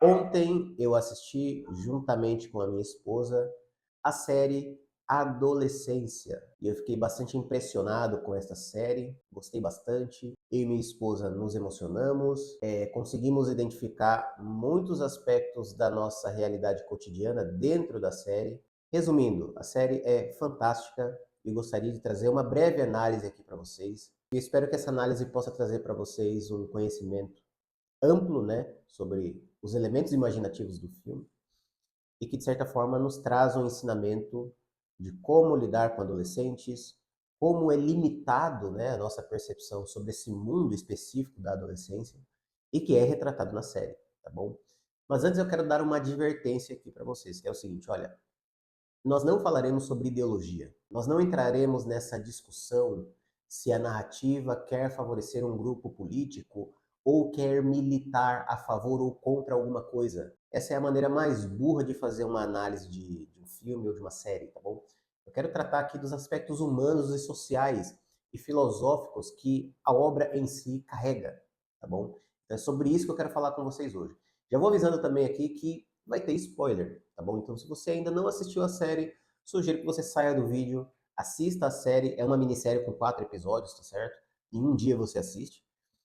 Ontem eu assisti, juntamente com a minha esposa, a série Adolescência. E eu fiquei bastante impressionado com esta série, gostei bastante. Eu e minha esposa nos emocionamos, conseguimos identificar muitos aspectos da nossa realidade cotidiana dentro da série. Resumindo, a série é fantástica e gostaria de trazer uma breve análise aqui para vocês. Eu espero que essa análise possa trazer para vocês um conhecimento amplo, né, sobre os elementos imaginativos do filme e que, de certa forma, nos traz um ensinamento de como lidar com adolescentes, como é limitado, né, a nossa percepção sobre esse mundo específico da adolescência e que é retratado na série, tá bom? Mas antes eu quero dar uma advertência aqui para vocês, que é o seguinte, olha, nós não falaremos sobre ideologia. Nós não entraremos nessa discussão se a narrativa quer favorecer um grupo político ou quer militar a favor ou contra alguma coisa. Essa é a maneira mais burra de fazer uma análise de um filme ou de uma série, tá bom? Eu quero tratar aqui dos aspectos humanos e sociais e filosóficos que a obra em si carrega, tá bom? Então é sobre isso que eu quero falar com vocês hoje. Já vou avisando também aqui que vai ter spoiler, tá bom? Então, se você ainda não assistiu a série, sugiro que você saia do vídeo, assista a série. É uma minissérie com 4 episódios, tá certo? Em um dia você assiste,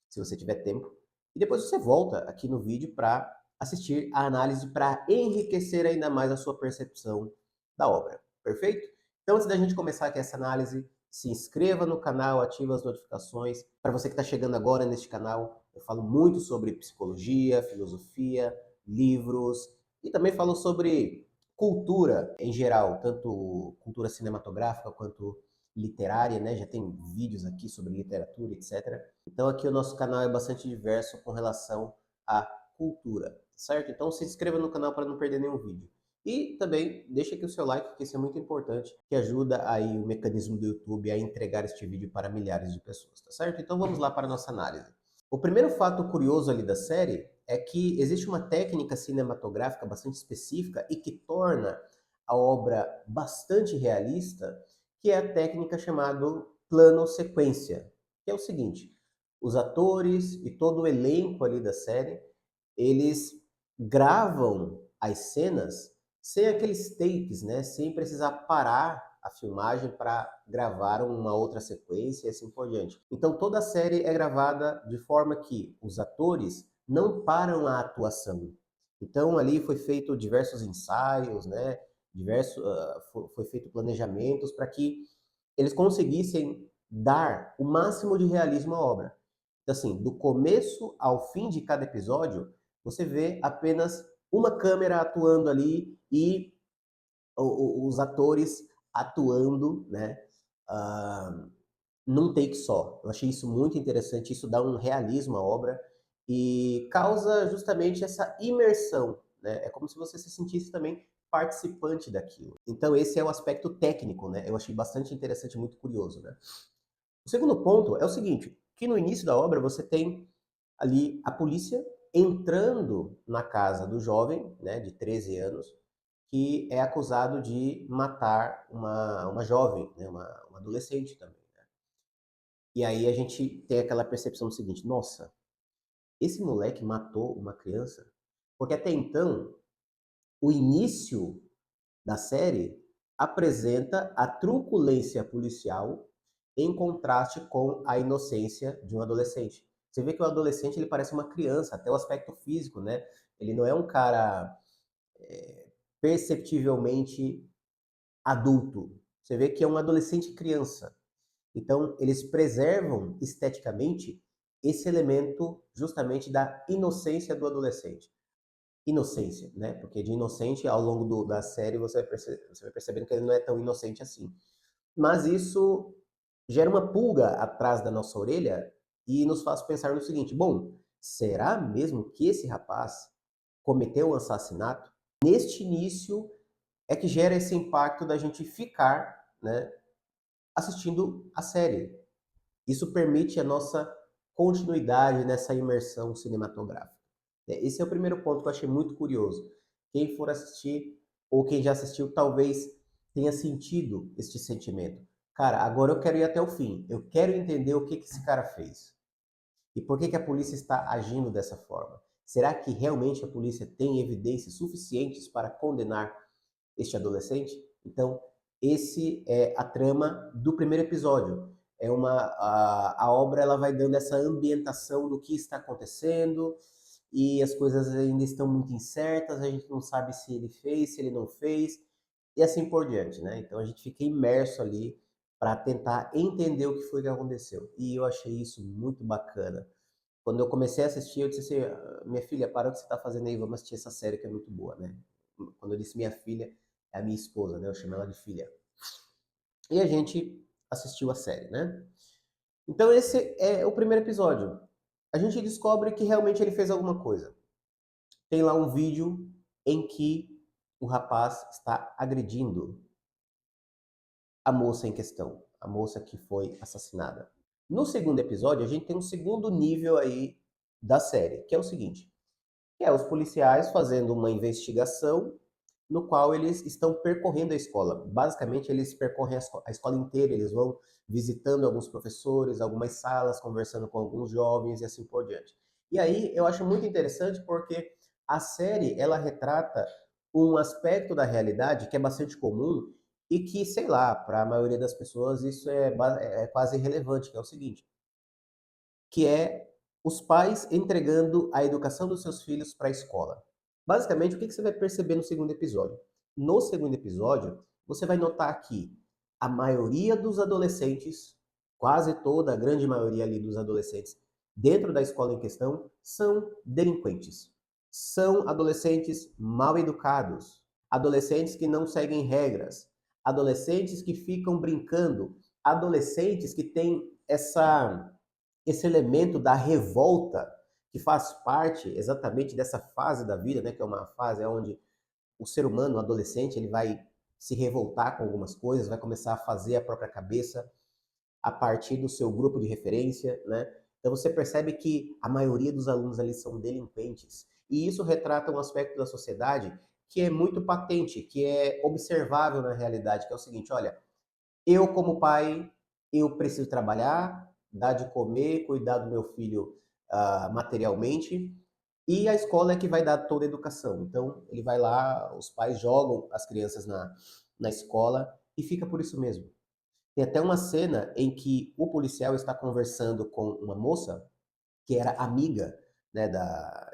se você tiver tempo. E depois você volta aqui no vídeo para assistir a análise para enriquecer ainda mais a sua percepção da obra. Perfeito? Então, antes da gente começar aqui essa análise, se inscreva no canal, ative as notificações. Para você que está chegando agora neste canal, eu falo muito sobre psicologia, filosofia, livros, e também falo sobre cultura em geral, tanto cultura cinematográfica quanto literária, né? Já tem vídeos aqui sobre literatura, etc. Então aqui o nosso canal é bastante diverso com relação à cultura, certo? Então se inscreva no canal para não perder nenhum vídeo. E também deixa aqui o seu like, que isso é muito importante, que ajuda aí o mecanismo do YouTube a entregar este vídeo para milhares de pessoas, tá certo? Então vamos lá para a nossa análise. O primeiro fato curioso ali da série é que existe uma técnica cinematográfica bastante específica e que torna a obra bastante realista, que é a técnica chamada plano sequência, que é o seguinte: os atores e todo o elenco ali da série, eles gravam as cenas sem aqueles takes, né? Sem precisar parar a filmagem para gravar uma outra sequência e assim por diante. Então toda a série é gravada de forma que os atores não param a atuação. Então ali foi feito diversos ensaios, né? Foi feito planejamentos para que eles conseguissem dar o máximo de realismo à obra. Então, assim, do começo ao fim de cada episódio, você vê apenas uma câmera atuando ali e os atores atuando, né, ah, num take só. Eu achei isso muito interessante, isso dá um realismo à obra e causa justamente essa imersão, né? É como se você se sentisse também participante daquilo. Então esse é o aspecto técnico, né? Eu achei bastante interessante, muito curioso, né? O segundo ponto é o seguinte, que no início da obra você tem ali a polícia entrando na casa do jovem, né, de 13 anos, que é acusado de matar uma jovem, né, uma adolescente também. E aí a gente tem aquela percepção do seguinte, nossa, esse moleque matou uma criança? Porque até então, o início da série apresenta a truculência policial em contraste com a inocência de um adolescente. Você vê que o adolescente ele parece uma criança, até o aspecto físico, né? Ele não é um cara perceptivelmente adulto. Você vê que é um adolescente criança. Então, eles preservam esteticamente esse elemento justamente da inocência do adolescente. Inocência, né? Porque de inocente, ao longo da série, você vai percebendo que ele não é tão inocente assim. Mas isso gera uma pulga atrás da nossa orelha e nos faz pensar no seguinte: bom, será mesmo que esse rapaz cometeu um assassinato? Neste início é que gera esse impacto da gente ficar, né, assistindo a série. Isso permite a nossa continuidade nessa imersão cinematográfica. Esse é o primeiro ponto que eu achei muito curioso. Quem for assistir, ou quem já assistiu, talvez tenha sentido este sentimento. Cara, agora eu quero ir até o fim. Eu quero entender o que esse cara fez. E por que a polícia está agindo dessa forma? Será que realmente a polícia tem evidências suficientes para condenar este adolescente? Então, esse é a trama do primeiro episódio. A obra ela vai dando essa ambientação do que está acontecendo e as coisas ainda estão muito incertas, a gente não sabe se ele fez, se ele não fez, e assim por diante, né? Então a gente fica imerso ali para tentar entender o que foi que aconteceu. E eu achei isso muito bacana. Quando eu comecei a assistir, eu disse assim: Minha filha, para o que você está fazendo aí, vamos assistir essa série que é muito boa, né?" Quando eu disse minha filha, é a minha esposa, né? Eu chamo ela de filha. E a gente assistiu a série, né? Então esse é o primeiro episódio. A gente descobre que realmente ele fez alguma coisa. Tem lá um vídeo em que o rapaz está agredindo a moça em questão, a moça que foi assassinada. No segundo episódio, a gente tem um segundo nível aí da série, que é o seguinte: que é os policiais fazendo uma investigação no qual eles estão percorrendo a escola. Basicamente, eles percorrem a escola inteira, eles vão visitando alguns professores, algumas salas, conversando com alguns jovens e assim por diante. E aí eu acho muito interessante porque a série ela retrata um aspecto da realidade que é bastante comum e que, sei lá, para a maioria das pessoas isso é quase irrelevante, que é o seguinte: que é os pais entregando a educação dos seus filhos para a escola. Basicamente, o que você vai perceber no segundo episódio? No segundo episódio, você vai notar que a maioria dos adolescentes, quase toda, a grande maioria ali dos adolescentes dentro da escola em questão, são delinquentes. São adolescentes mal educados, adolescentes que não seguem regras, adolescentes que ficam brincando, adolescentes que têm esse elemento da revolta que faz parte exatamente dessa fase da vida, né, que é uma fase onde o ser humano, o adolescente, ele vai se revoltar com algumas coisas, vai começar a fazer a própria cabeça a partir do seu grupo de referência, né? Então você percebe que a maioria dos alunos ali são delinquentes. E isso retrata um aspecto da sociedade que é muito patente, que é observável na realidade, que é o seguinte: olha, eu, como pai, eu preciso trabalhar, dar de comer, cuidar do meu filho materialmente, e a escola é que vai dar toda a educação. Então, ele vai lá, os pais jogam as crianças na escola e fica por isso mesmo. Tem até uma cena em que o policial está conversando com uma moça que era amiga, né,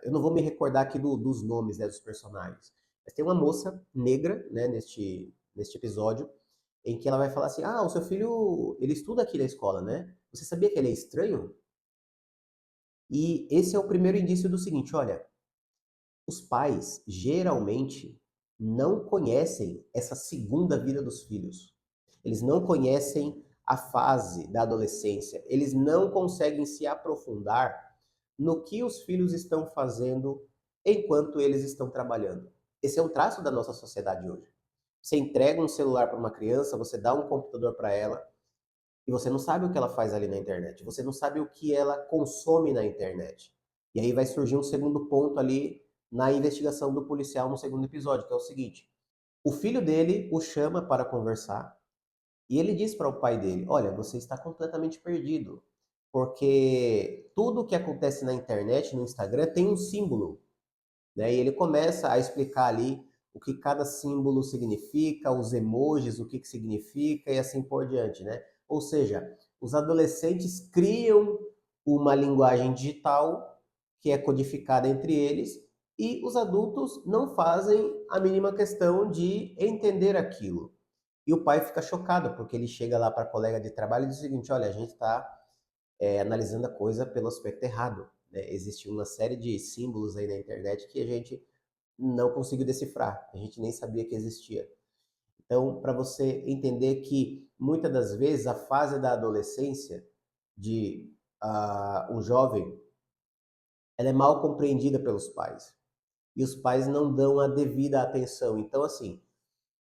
eu não vou me recordar aqui dos nomes, né, dos personagens, mas tem uma moça negra, né, neste episódio, em que ela vai falar assim: o seu filho, ele estuda aqui na escola, né? Você sabia que ele é estranho? E esse é o primeiro indício do seguinte: olha, os pais geralmente não conhecem essa segunda vida dos filhos. Eles não conhecem a fase da adolescência. Eles não conseguem se aprofundar no que os filhos estão fazendo enquanto eles estão trabalhando. Esse é um traço da nossa sociedade hoje. Você entrega um celular para uma criança, você dá um computador para ela e você não sabe o que ela faz ali na internet. Você não sabe o que ela consome na internet. E aí vai surgir um segundo ponto ali na investigação do policial no segundo episódio, que é o seguinte: o filho dele o chama para conversar e ele diz para o pai dele: olha, você está completamente perdido, porque tudo o que acontece na internet, no Instagram, tem um símbolo, né? E ele começa a explicar ali o que cada símbolo significa, os emojis, o que significa e assim por diante, né? Ou seja, os adolescentes criam uma linguagem digital que é codificada entre eles e os adultos não fazem a mínima questão de entender aquilo. E o pai fica chocado, porque ele chega lá para a colega de trabalho e diz o seguinte: olha, a gente está analisando a coisa pelo aspecto errado, né? Existe uma série de símbolos aí na internet que a gente não conseguiu decifrar, a gente nem sabia que existia. Então, para você entender que muitas das vezes a fase da adolescência de um jovem, ela é mal compreendida pelos pais. E os pais não dão a devida atenção. Então, assim,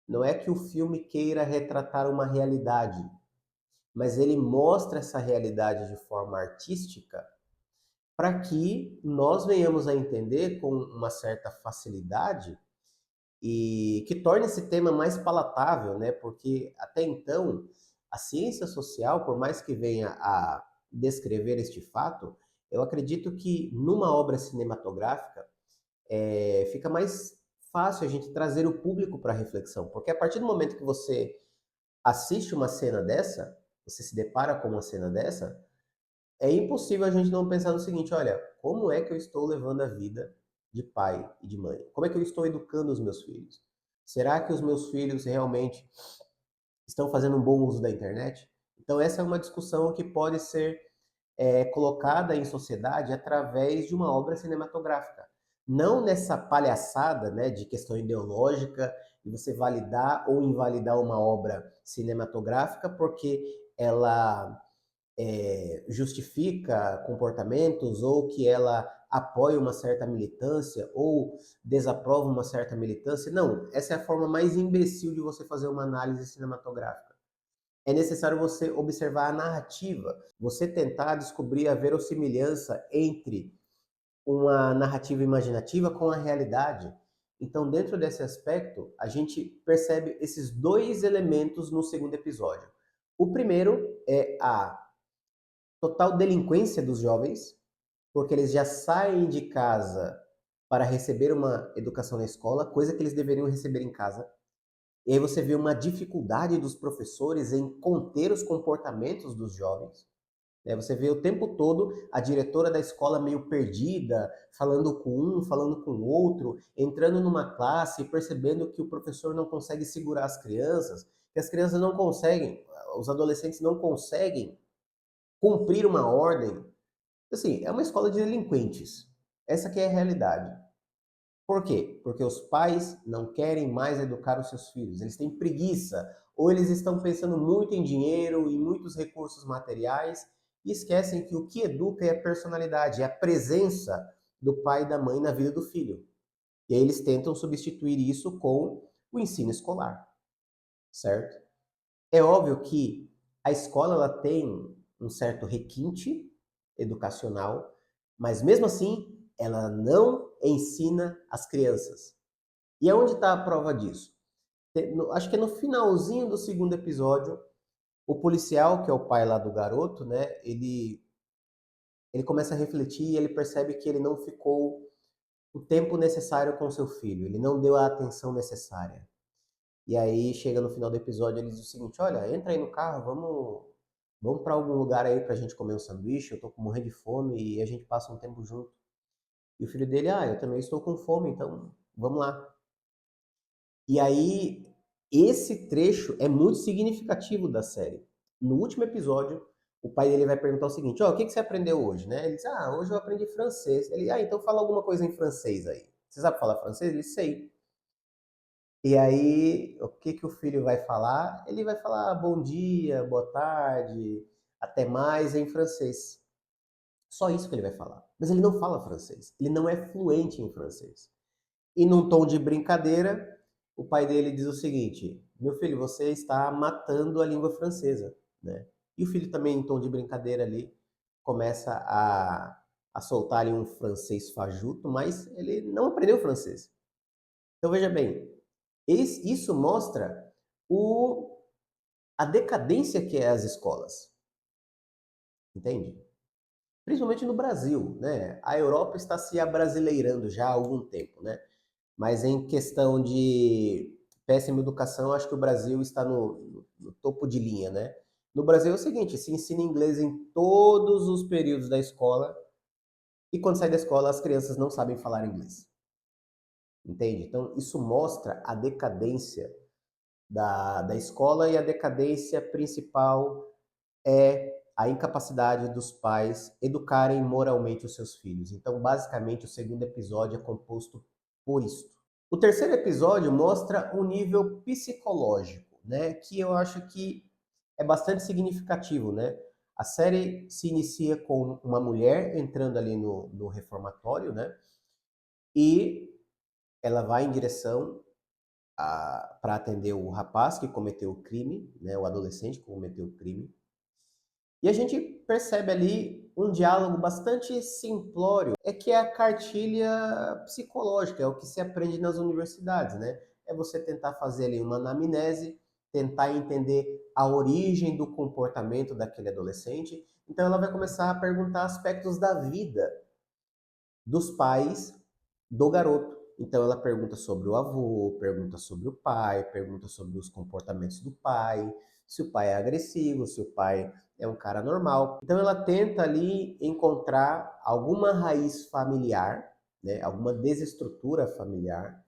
não é que o filme queira retratar uma realidade, mas ele mostra essa realidade de forma artística para que nós venhamos a entender com uma certa facilidade e que torne esse tema mais palatável, né? Porque até então a ciência social, por mais que venha a descrever este fato, Eu acredito que numa obra cinematográfica, fica mais fácil a gente trazer o público para a reflexão, porque a partir do momento que você assiste uma cena dessa, você se depara com uma cena dessa, é impossível a gente não pensar no seguinte: olha, como é que eu estou levando a vida de pai e de mãe? Como é que eu estou educando os meus filhos? Será que os meus filhos realmente estão fazendo um bom uso da internet? Então essa é uma discussão que pode ser colocada em sociedade através de uma obra cinematográfica. Não nessa palhaçada, né, de questão ideológica e você validar ou invalidar uma obra cinematográfica porque ela justifica comportamentos ou que ela apoia uma certa militância ou desaprova uma certa militância. Não, essa é a forma mais imbecil de você fazer uma análise cinematográfica. É necessário você observar a narrativa, você tentar descobrir a verossimilhança entre uma narrativa imaginativa com a realidade. Então, dentro desse aspecto, a gente percebe esses dois elementos no segundo episódio. O primeiro é a total delinquência dos jovens, porque eles já saem de casa para receber uma educação na escola, coisa que eles deveriam receber em casa. E aí você vê uma dificuldade dos professores em conter os comportamentos dos jovens. Né? Você vê o tempo todo a diretora da escola meio perdida, falando com um, falando com o outro, entrando numa classe e percebendo que o professor não consegue segurar as crianças, que as crianças não conseguem, os adolescentes não conseguem cumprir uma ordem. Assim, é uma escola de delinquentes. Essa que é a realidade. Por quê? Porque os pais não querem mais educar os seus filhos. Eles têm preguiça, ou eles estão pensando muito em dinheiro, em muitos recursos materiais, e esquecem que o que educa é a personalidade, é a presença do pai e da mãe na vida do filho. E aí eles tentam substituir isso com o ensino escolar, certo? É óbvio que a escola ela tem um certo requinte educacional, mas mesmo assim ela não ensina as crianças. E aonde está a prova disso? Acho que é no finalzinho do segundo episódio, o policial, que é o pai lá do garoto, né, ele começa a refletir e ele percebe que ele não ficou o tempo necessário com seu filho, ele não deu a atenção necessária. E aí chega no final do episódio, ele diz o seguinte: olha, entra aí no carro, vamos para algum lugar aí pra gente comer um sanduíche, eu tô com morrendo de fome e a gente passa um tempo junto. E o filho dele: ah, eu também estou com fome, então vamos lá. E aí, esse trecho é muito significativo da série. No último episódio, o pai dele vai perguntar o seguinte: ó, o que que você aprendeu hoje, né? Ele diz: ah, hoje eu aprendi francês. Ele: ah, então fala alguma coisa em francês aí. Você sabe falar francês? Ele: sei. E aí, o que que o filho vai falar? Ele vai falar bom dia, boa tarde, até mais em francês. Só isso que ele vai falar. Mas ele não fala francês. Ele não é fluente em francês. E num tom de brincadeira, o pai dele diz o seguinte: meu filho, você está matando a língua francesa, né? E o filho também, em tom de brincadeira ali, começa a soltar ali um francês fajuto, mas ele não aprendeu francês. Então veja bem, isso mostra o, a decadência que é as escolas, entende? Principalmente no Brasil, né? A Europa está se abrasileirando já há algum tempo, né? Mas em questão de péssima educação, acho que o Brasil está no topo de linha, né? No Brasil é o seguinte, se ensina inglês em todos os períodos da escola e quando sai da escola as crianças não sabem falar inglês, entende? Então isso mostra a decadência da escola e a decadência principal é a incapacidade dos pais educarem moralmente os seus filhos. Então, basicamente, o segundo episódio é composto por isso. O terceiro episódio mostra um nível psicológico, né, que eu acho que é bastante significativo, né? A série se inicia com uma mulher entrando ali no reformatório, né? E ela vai em direção para atender o rapaz que cometeu o crime, né? O adolescente que cometeu o crime. E a gente percebe ali um diálogo bastante simplório, é que é a cartilha psicológica, é o que se aprende nas universidades, né? É você tentar fazer ali uma anamnese, tentar entender a origem do comportamento daquele adolescente, Então ela vai começar a perguntar aspectos da vida dos pais do garoto. Então ela pergunta sobre o avô, pergunta sobre o pai, pergunta sobre os comportamentos do pai, se o pai é agressivo, se o pai é um cara normal. Então ela tenta ali encontrar alguma raiz familiar, né, alguma desestrutura familiar,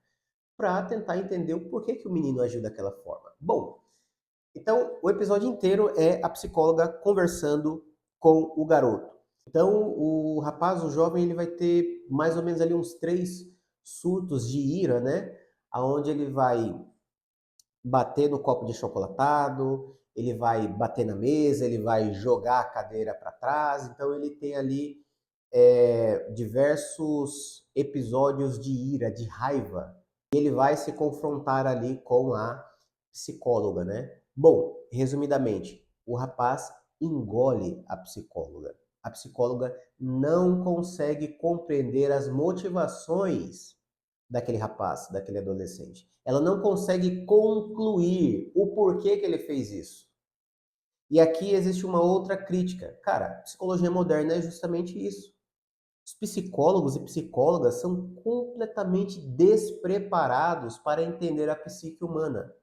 para tentar entender o porquê que o menino agiu daquela forma. Bom, então o episódio inteiro é a psicóloga conversando com o garoto. Então, o rapaz, o jovem, ele vai ter mais ou menos ali uns 3 surtos de ira, né? Aonde ele vai bater no copo de chocolatado, ele vai bater na mesa, ele vai jogar a cadeira para trás. Então, ele tem ali diversos episódios de ira, de raiva. E ele vai se confrontar ali com a psicóloga, né? Bom, resumidamente, o rapaz engole a psicóloga. A psicóloga não consegue compreender as motivações daquele rapaz, daquele adolescente. Ela não consegue concluir o porquê que ele fez isso. E aqui existe uma outra crítica. Cara, a psicologia moderna é justamente isso. Os psicólogos e psicólogas são completamente despreparados para entender a psique humana.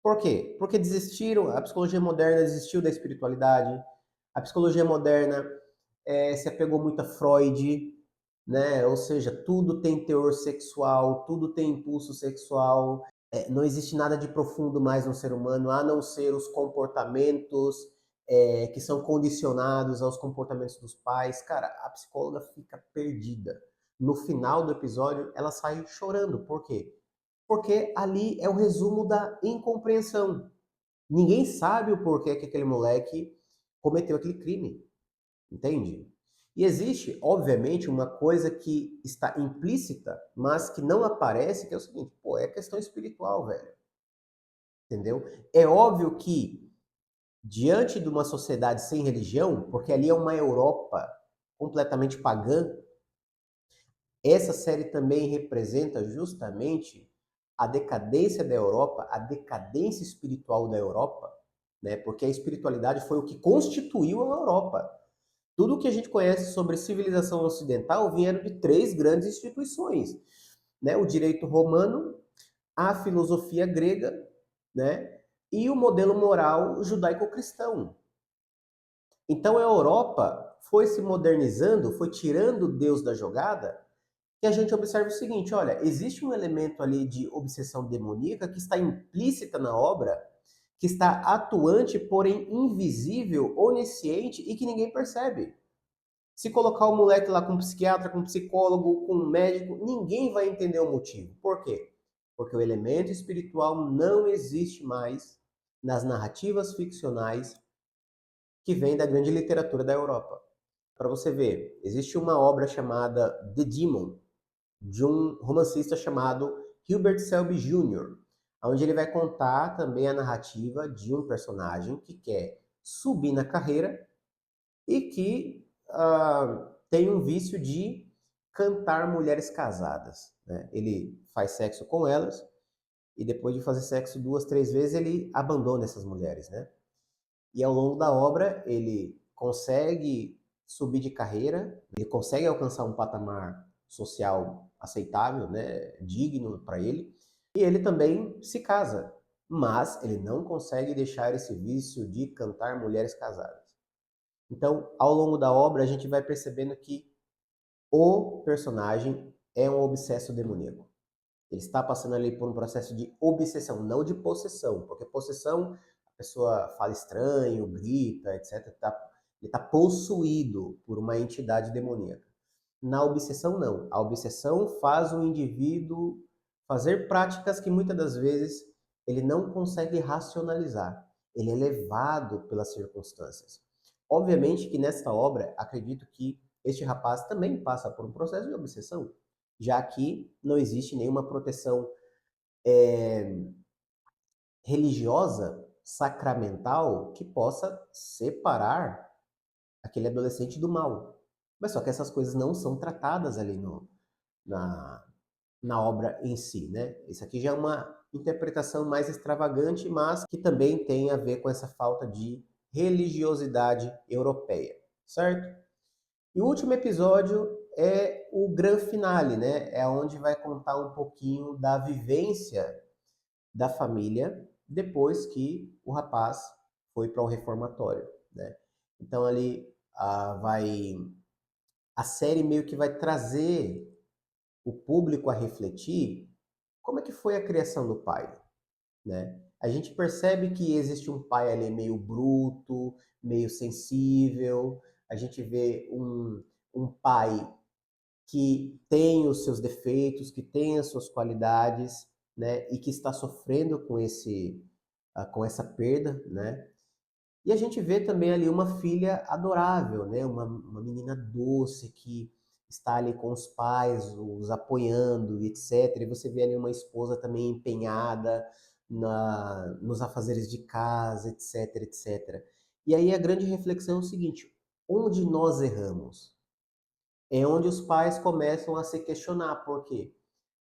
Por quê? Porque desistiram, a psicologia moderna desistiu da espiritualidade, a psicologia moderna se apegou muito a Freud, né? Ou seja, tudo tem teor sexual, tudo tem impulso sexual, não existe nada de profundo mais no ser humano, a não ser os comportamentos que são condicionados aos comportamentos dos pais. Cara, a psicóloga fica perdida. No final do episódio, ela sai chorando. Por quê? Porque ali é o resumo da incompreensão. Ninguém sabe o porquê que aquele moleque cometeu aquele crime, entende? E existe, obviamente, uma coisa que está implícita, mas que não aparece, que é o seguinte, pô, é questão espiritual, velho. Entendeu? É óbvio que, diante de uma sociedade sem religião, porque ali é uma Europa completamente pagã, essa série também representa justamente a decadência da Europa, a decadência espiritual da Europa, né? Porque a espiritualidade foi o que constituiu a Europa. Tudo que a gente conhece sobre civilização ocidental vieram de 3 grandes instituições, né? O direito romano, a filosofia grega, né? E o modelo moral judaico-cristão. Então a Europa foi se modernizando, foi tirando Deus da jogada, e a gente observa o seguinte, olha, existe um elemento ali de obsessão demoníaca que está implícita na obra, que está atuante, porém invisível, onisciente e que ninguém percebe. Se colocar o moleque lá com um psiquiatra, com um psicólogo, com um médico, ninguém vai entender o motivo. Por quê? Porque o elemento espiritual não existe mais nas narrativas ficcionais que vêm da grande literatura da Europa. Para você ver, existe uma obra chamada The Demon, de um romancista chamado Hubert Selby Jr., onde ele vai contar também a narrativa de um personagem que quer subir na carreira e que tem um vício de cantar mulheres casadas, né? Ele faz sexo com elas e depois de fazer sexo 2, 3 vezes ele abandona essas mulheres, né? E ao longo da obra ele consegue subir de carreira, ele consegue alcançar um patamar social aceitável, né, digno para ele, e ele também se casa, mas ele não consegue deixar esse vício de cantar mulheres casadas. Então, ao longo da obra, a gente vai percebendo que o personagem é um obsesso demoníaco. Ele está passando ali por um processo de obsessão, não de possessão, porque possessão, a pessoa fala estranho, grita, etc. Ele está possuído por uma entidade demoníaca. Na obsessão, não. A obsessão faz o indivíduo fazer práticas que muitas das vezes ele não consegue racionalizar. Ele é levado pelas circunstâncias. Obviamente que nesta obra, acredito que este rapaz também passa por um processo de obsessão, já que não existe nenhuma proteção religiosa, sacramental, que possa separar aquele adolescente do mal. Mas só que essas coisas não são tratadas ali na, na obra em si, né? Isso aqui já é uma interpretação mais extravagante, mas que também tem a ver com essa falta de religiosidade europeia, certo? E o último episódio é o grande finale, né? É onde vai contar um pouquinho da vivência da família depois que o rapaz foi para o reformatório, né? Então ali vai a série meio que vai trazer o público a refletir como é que foi a criação do pai, né? A gente percebe que existe um pai ali meio bruto, meio sensível. A gente vê um pai que tem os seus defeitos, que tem as suas qualidades, né? E que está sofrendo com essa perda, né? E a gente vê também ali uma filha adorável, né? Uma menina doce que está ali com os pais, os apoiando e etc. E você vê ali uma esposa também empenhada nos afazeres de casa, etc, etc. E aí a grande reflexão é o seguinte: onde nós erramos? É onde os pais começam a se questionar. Por quê?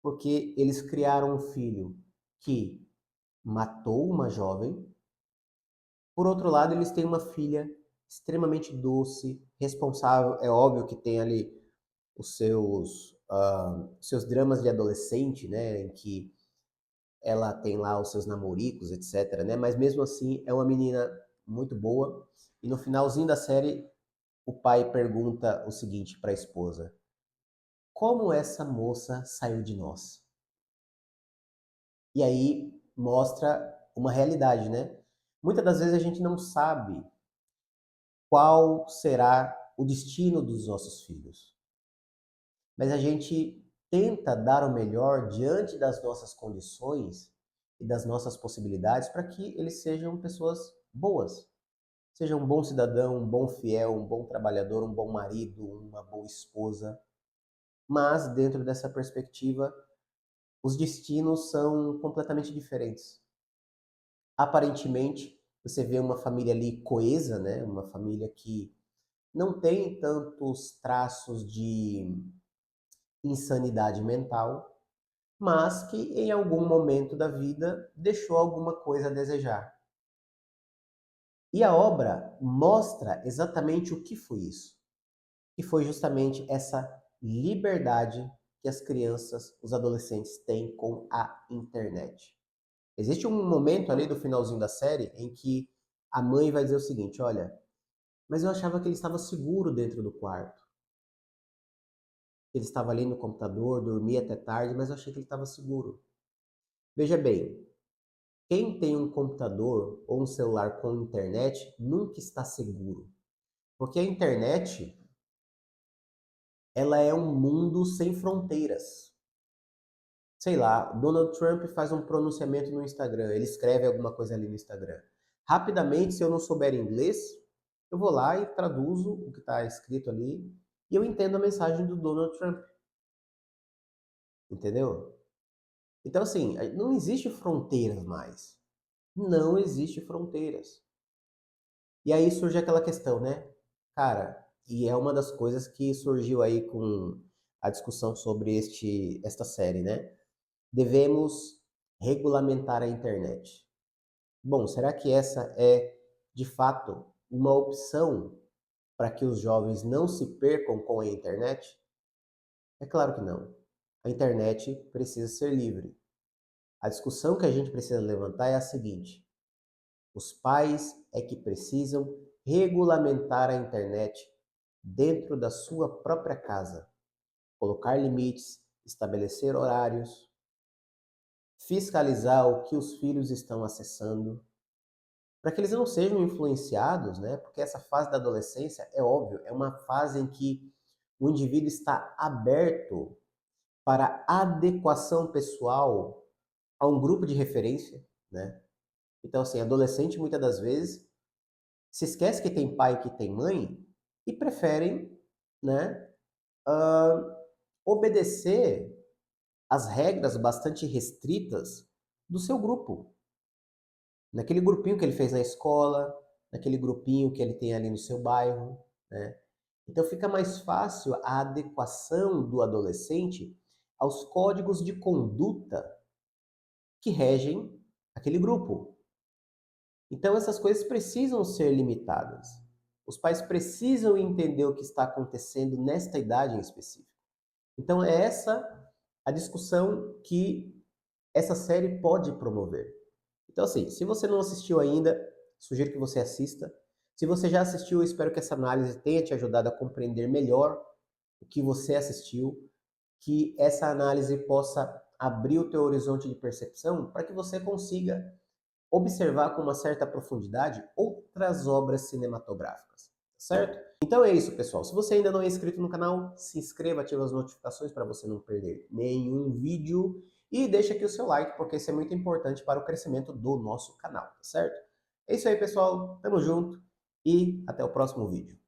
Porque eles criaram um filho que matou uma jovem. Por outro lado, eles têm uma filha extremamente doce, responsável. É óbvio que tem ali os seus dramas de adolescente, né, em que ela tem lá os seus namoricos, etc, né? Mas mesmo assim é uma menina muito boa. E no finalzinho da série, o pai pergunta o seguinte para a esposa: como essa moça saiu de nós? E aí mostra uma realidade, né? Muitas das vezes a gente não sabe qual será o destino dos nossos filhos, mas a gente tenta dar o melhor diante das nossas condições e das nossas possibilidades para que eles sejam pessoas boas, seja um bom cidadão, um bom fiel, um bom trabalhador, um bom marido, uma boa esposa. Mas dentro dessa perspectiva, os destinos são completamente diferentes. Aparentemente, você vê uma família ali coesa, né? Uma família que não tem tantos traços de insanidade mental, mas que em algum momento da vida deixou alguma coisa a desejar. E a obra mostra exatamente o que foi isso. Que foi justamente essa liberdade que as crianças, os adolescentes têm com a internet. Existe um momento ali do finalzinho da série em que a mãe vai dizer o seguinte: olha, mas eu achava que ele estava seguro dentro do quarto. Ele estava ali no computador, dormia até tarde, mas eu achei que ele estava seguro. Veja bem, quem tem um computador ou um celular com internet nunca está seguro. Porque a internet, ela é um mundo sem fronteiras. Sei lá, Donald Trump faz um pronunciamento no Instagram, ele escreve alguma coisa ali no Instagram. Rapidamente, se eu não souber inglês, eu vou lá e traduzo o que está escrito ali e eu entendo a mensagem do Donald Trump. Entendeu? Então, assim, não existe fronteiras mais. Não existe fronteiras. E aí surge aquela questão, né? Cara, e é uma das coisas que surgiu aí com a discussão sobre esta série, né? Devemos regulamentar a internet. Bom, será que essa é, de fato, uma opção para que os jovens não se percam com a internet? É claro que não. A internet precisa ser livre. A discussão que a gente precisa levantar é a seguinte: os pais é que precisam regulamentar a internet dentro da sua própria casa, colocar limites, estabelecer horários, fiscalizar o que os filhos estão acessando, para que eles não sejam influenciados, né? Porque essa fase da adolescência, é óbvio, é uma fase em que o indivíduo está aberto para adequação pessoal a um grupo de referência, né? Então, assim, adolescente muitas das vezes se esquece que tem pai e que tem mãe e preferem, né, obedecer às regras bastante restritas do seu grupo, naquele grupinho que ele fez na escola, naquele grupinho que ele tem ali no seu bairro, né? Então fica mais fácil a adequação do adolescente aos códigos de conduta que regem aquele grupo. Então essas coisas precisam ser limitadas. Os pais precisam entender o que está acontecendo nesta idade em específico. Então é essa a discussão que essa série pode promover. Então assim, se você não assistiu ainda, sugiro que você assista. Se você já assistiu, eu espero que essa análise tenha te ajudado a compreender melhor o que você assistiu, que essa análise possa abrir o teu horizonte de percepção para que você consiga observar com uma certa profundidade outras obras cinematográficas, certo? Então é isso, pessoal. Se você ainda não é inscrito no canal, se inscreva, ative as notificações para você não perder nenhum vídeo e deixa aqui o seu like, porque isso é muito importante para o crescimento do nosso canal, tá certo? É isso aí, pessoal. Tamo junto e até o próximo vídeo.